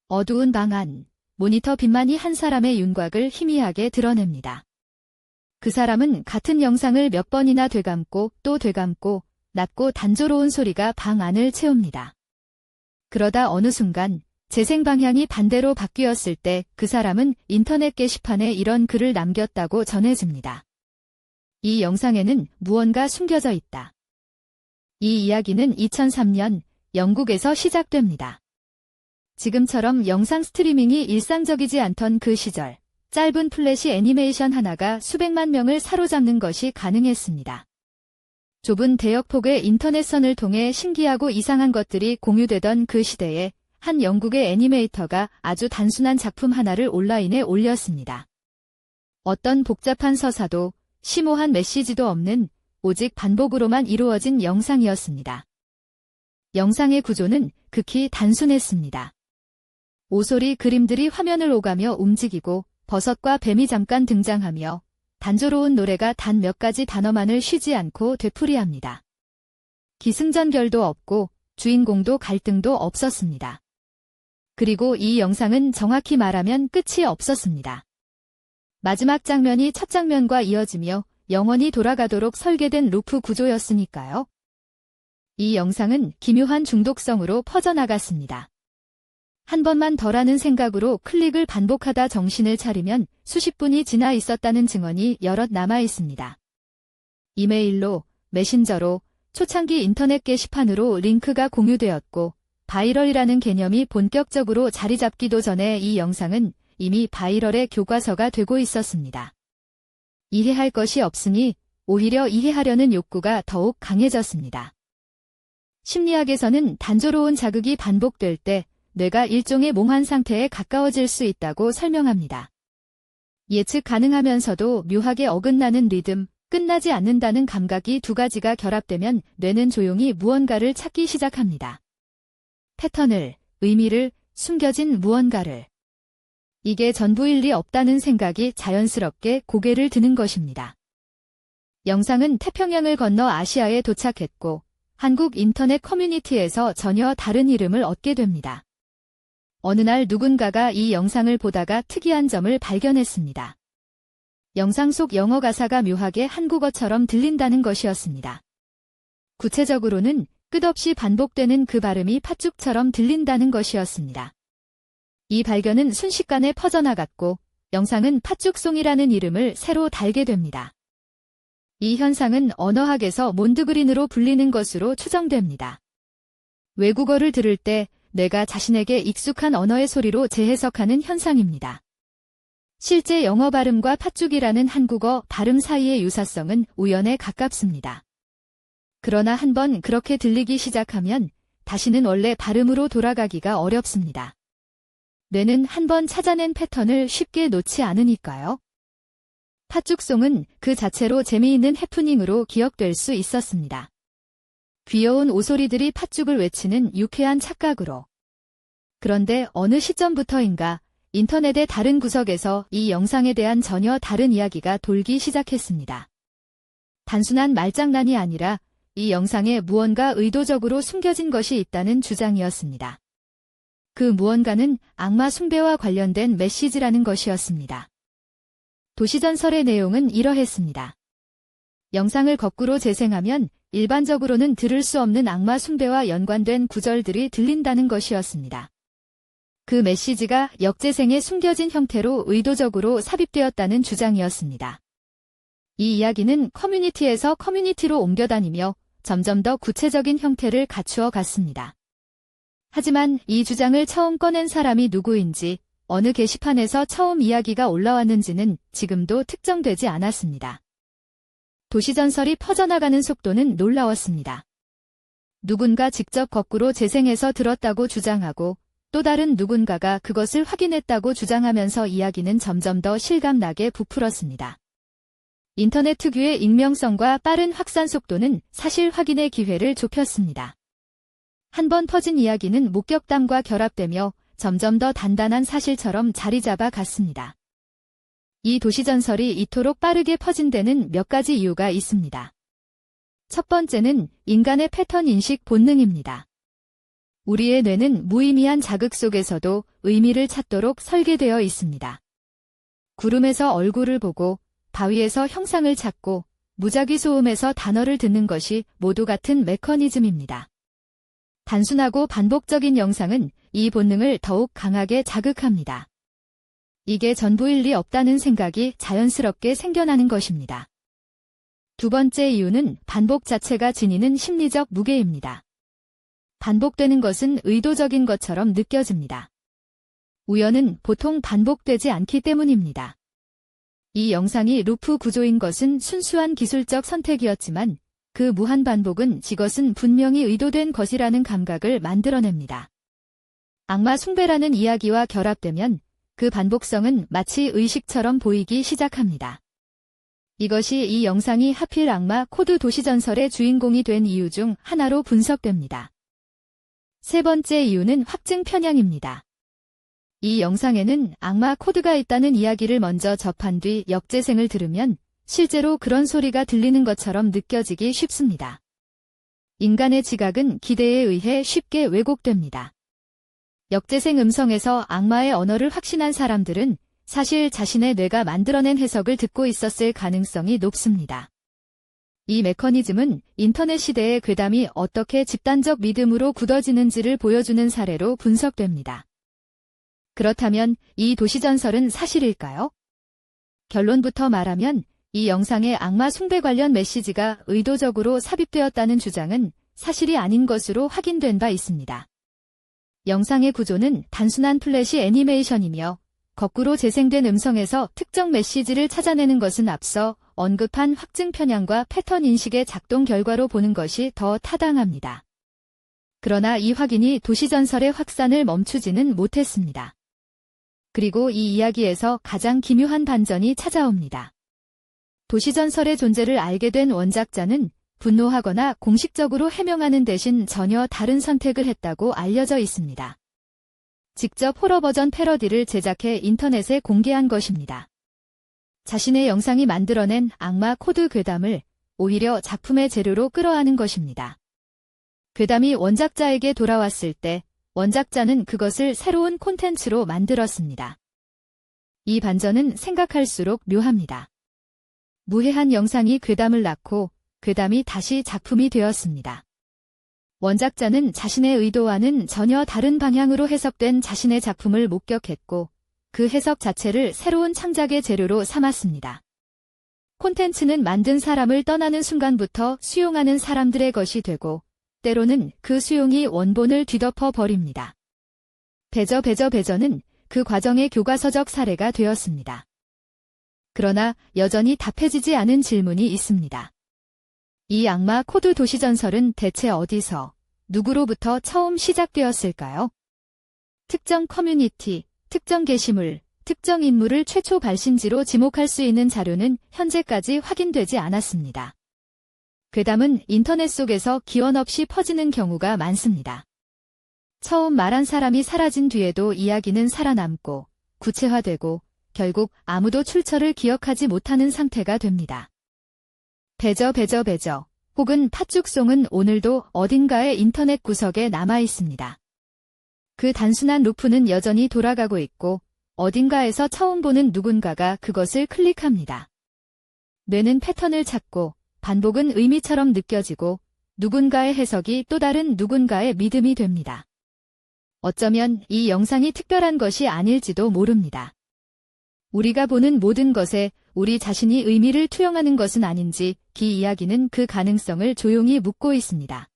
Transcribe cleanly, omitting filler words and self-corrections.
어두운 방 안, 모니터 빛만이 한 사람의 윤곽을 희미하게 드러냅니다. 그 사람은 같은 영상을 몇 번이나 되감고 또 되감고 낮고 단조로운 소리가 방 안을 채웁니다. 그러다 어느 순간 재생 방향이 반대로 바뀌었을 때 그 사람은 인터넷 게시판에 이런 글을 남겼다고 전해집니다. 이 영상에는 무언가 숨겨져 있다. 이 이야기는 2003년 영국에서 시작됩니다. 지금처럼 영상 스트리밍이 일상적이지 않던 그 시절, 짧은 플래시 애니메이션 하나가 수백만 명을 사로잡는 것이 가능했습니다. 좁은 대역폭의 인터넷선을 통해 신기하고 이상한 것들이 공유되던 그 시대에 한 영국의 애니메이터가 아주 단순한 작품 하나를 온라인에 올렸습니다. 어떤 복잡한 서사도 심오한 메시지도 없는 오직 반복으로만 이루어진 영상이었습니다. 영상의 구조는 극히 단순했습니다. 오소리 그림들이 화면을 오가며 움직이고 버섯과 뱀이 잠깐 등장하며 단조로운 노래가 단 몇 가지 단어만을 쉬지 않고 되풀이합니다. 기승전결도 없고 주인공도 갈등도 없었습니다. 그리고 이 영상은 정확히 말하면 끝이 없었습니다. 마지막 장면이 첫 장면과 이어지며 영원히 돌아가도록 설계된 루프 구조였으니까요. 이 영상은 기묘한 중독성으로 퍼져나갔습니다. 한 번만 더라는 생각으로 클릭을 반복하다 정신을 차리면 수십 분이 지나 있었다는 증언이 여럿 남아 있습니다. 이메일로, 메신저로, 초창기 인터넷 게시판으로 링크가 공유되었고 바이럴이라는 개념이 본격적으로 자리 잡기도 전에 이 영상은 이미 바이럴의 교과서가 되고 있었습니다. 이해할 것이 없으니 오히려 이해하려는 욕구가 더욱 강해졌습니다. 심리학에서는 단조로운 자극이 반복될 때 뇌가 일종의 몽환 상태에 가까워질 수 있다고 설명합니다. 예측 가능하면서도 묘하게 어긋나는 리듬, 끝나지 않는다는 감각이 두 가지가 결합되면 뇌는 조용히 무언가를 찾기 시작합니다. 패턴을, 의미를, 숨겨진 무언가를. 이게 전부일 리 없다는 생각이 자연스럽게 고개를 드는 것입니다. 영상은 태평양을 건너 아시아에 도착했고 한국 인터넷 커뮤니티에서 전혀 다른 이름을 얻게 됩니다. 어느 날 누군가가 이 영상을 보다가 특이한 점을 발견했습니다. 영상 속 영어 가사가 묘하게 한국어처럼 들린다는 것이었습니다. 구체적으로는 끝없이 반복되는 그 발음이 팥죽처럼 들린다는 것이었습니다. 이 발견은 순식간에 퍼져나갔고 영상은 팥죽송이라는 이름을 새로 달게 됩니다. 이 현상은 언어학에서 몬드그린으로 불리는 것으로 추정됩니다. 외국어를 들을 때 뇌가 자신에게 익숙한 언어의 소리로 재해석하는 현상입니다. 실제 영어 발음과 팥죽이라는 한국어 발음 사이의 유사성은 우연에 가깝습니다. 그러나 한번 그렇게 들리기 시작하면 다시는 원래 발음으로 돌아가기가 어렵습니다. 뇌는 한번 찾아낸 패턴을 쉽게 놓지 않으니까요. 팥죽송은 그 자체로 재미있는 해프닝으로 기억될 수 있었습니다. 귀여운 오소리들이 팥죽을 외치는 유쾌한 착각으로. 그런데 어느 시점부터인가 인터넷의 다른 구석에서 이 영상에 대한 전혀 다른 이야기가 돌기 시작했습니다. 단순한 말장난이 아니라 이 영상에 무언가 의도적으로 숨겨진 것이 있다는 주장이었습니다. 그 무언가는 악마 숭배와 관련된 메시지라는 것이었습니다. 도시전설의 내용은 이러했습니다. 영상을 거꾸로 재생하면 일반적으로는 들을 수 없는 악마 숭배와 연관된 구절들이 들린다는 것이었습니다. 그 메시지가 역재생에 숨겨진 형태로 의도적으로 삽입되었다는 주장이었습니다. 이 이야기는 커뮤니티에서 커뮤니티로 옮겨다니며 점점 더 구체적인 형태를 갖추어 갔습니다. 하지만 이 주장을 처음 꺼낸 사람이 누구인지, 어느 게시판에서 처음 이야기가 올라왔는지는 지금도 특정되지 않았습니다. 도시전설이 퍼져나가는 속도는 놀라웠습니다. 누군가 직접 거꾸로 재생해서 들었다고 주장하고 또 다른 누군가가 그것을 확인했다고 주장하면서 이야기는 점점 더 실감나게 부풀었습니다. 인터넷 특유의 익명성과 빠른 확산 속도는 사실 확인의 기회를 좁혔습니다. 한 번 퍼진 이야기는 목격담과 결합되며 점점 더 단단한 사실처럼 자리 잡아 갔습니다. 이 도시전설이 이토록 빠르게 퍼진 데는 몇 가지 이유가 있습니다. 첫 번째는 인간의 패턴 인식 본능입니다. 우리의 뇌는 무의미한 자극 속에서도 의미를 찾도록 설계되어 있습니다. 구름에서 얼굴을 보고 바위에서 형상을 찾고 무작위 소음에서 단어를 듣는 것이 모두 같은 메커니즘입니다. 단순하고 반복적인 영상은 이 본능을 더욱 강하게 자극합니다. 이게 전부일 리 없다는 생각이 자연스럽게 생겨나는 것입니다. 두 번째 이유는 반복 자체가 지니는 심리적 무게입니다. 반복되는 것은 의도적인 것처럼 느껴집니다. 우연은 보통 반복되지 않기 때문입니다. 이 영상이 루프 구조인 것은 순수한 기술적 선택이었지만 그 무한 반복은 이것은 분명히 의도된 것이라는 감각을 만들어냅니다. 악마 숭배라는 이야기와 결합되면 그 반복성은 마치 의식처럼 보이기 시작합니다. 이것이 이 영상이 하필 악마 코드 도시전설의 주인공이 된 이유 중 하나로 분석됩니다. 세 번째 이유는 확증 편향입니다. 이 영상에는 악마 코드가 있다는 이야기를 먼저 접한 뒤 역재생을 들으면 실제로 그런 소리가 들리는 것처럼 느껴지기 쉽습니다. 인간의 지각은 기대에 의해 쉽게 왜곡됩니다. 역재생 음성에서 악마의 언어를 확신한 사람들은 사실 자신의 뇌가 만들어낸 해석을 듣고 있었을 가능성이 높습니다. 이 메커니즘은 인터넷 시대의 괴담이 어떻게 집단적 믿음으로 굳어지는지를 보여주는 사례로 분석됩니다. 그렇다면 이 도시전설은 사실일까요? 결론부터 말하면 이 영상의 악마 숭배 관련 메시지가 의도적으로 삽입되었다는 주장은 사실이 아닌 것으로 확인된 바 있습니다. 영상의 구조는 단순한 플래시 애니메이션이며 거꾸로 재생된 음성에서 특정 메시지를 찾아내는 것은 앞서 언급한 확증 편향과 패턴 인식의 작동 결과로 보는 것이 더 타당합니다. 그러나 이 확인이 도시전설의 확산을 멈추지는 못했습니다. 그리고 이 이야기에서 가장 기묘한 반전이 찾아옵니다. 도시전설의 존재를 알게 된 원작자는 분노하거나 공식적으로 해명하는 대신 전혀 다른 선택을 했다고 알려져 있습니다. 직접 호러 버전 패러디를 제작해 인터넷에 공개한 것입니다. 자신의 영상이 만들어낸 악마 코드 괴담을 오히려 작품의 재료로 끌어안은 것입니다. 괴담이 원작자에게 돌아왔을 때 원작자는 그것을 새로운 콘텐츠로 만들었습니다. 이 반전은 생각할수록 묘합니다. 무해한 영상이 괴담을 낳고 괴담이 다시 작품이 되었습니다. 원작자는 자신의 의도와는 전혀 다른 방향으로 해석된 자신의 작품을 목격했고 그 해석 자체를 새로운 창작의 재료로 삼았습니다. 콘텐츠는 만든 사람을 떠나는 순간부터 수용하는 사람들의 것이 되고 때로는 그 수용이 원본을 뒤덮어 버립니다. 배저는 그 과정의 교과서적 사례가 되었습니다. 그러나 여전히 답해지지 않은 질문이 있습니다. 이 악마 코드 도시전설은 대체 어디서, 누구로부터 처음 시작되었을까요? 특정 커뮤니티, 특정 게시물, 특정 인물을 최초 발신지로 지목할 수 있는 자료는 현재까지 확인되지 않았습니다. 괴담은 인터넷 속에서 기원 없이 퍼지는 경우가 많습니다. 처음 말한 사람이 사라진 뒤에도 이야기는 살아남고 구체화되고 결국 아무도 출처를 기억하지 못하는 상태가 됩니다. 배저 혹은 팥죽송은 오늘도 어딘가의 인터넷 구석에 남아 있습니다. 그 단순한 루프는 여전히 돌아가고 있고 어딘가에서 처음 보는 누군가가 그것을 클릭합니다. 뇌는 패턴을 찾고 반복은 의미처럼 느껴지고 누군가의 해석이 또 다른 누군가의 믿음이 됩니다. 어쩌면 이 영상이 특별한 것이 아닐지도 모릅니다. 우리가 보는 모든 것에 우리 자신이 의미를 투영하는 것은 아닌지 기 이야기는 그 가능성을 조용히 묻고 있습니다.